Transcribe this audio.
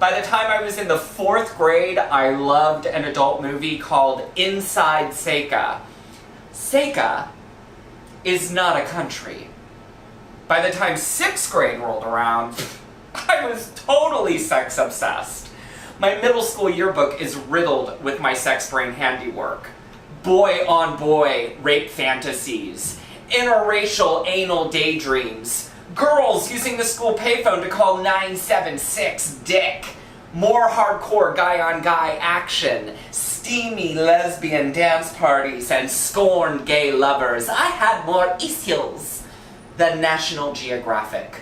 By the time I was in the 4th grade, I loved an adult movie called Inside Seika. Seika is not a country. By the time 6th grade rolled around, I was totally sex obsessed. My middle school yearbook is riddled with my sex brain handiwork. Boy on boy rape fantasies, interracial anal daydreams, girls using the school payphone to call 976 dick, more hardcore guy on guy action, steamy lesbian dance parties, and scorned gay lovers. I had more issues than National Geographic.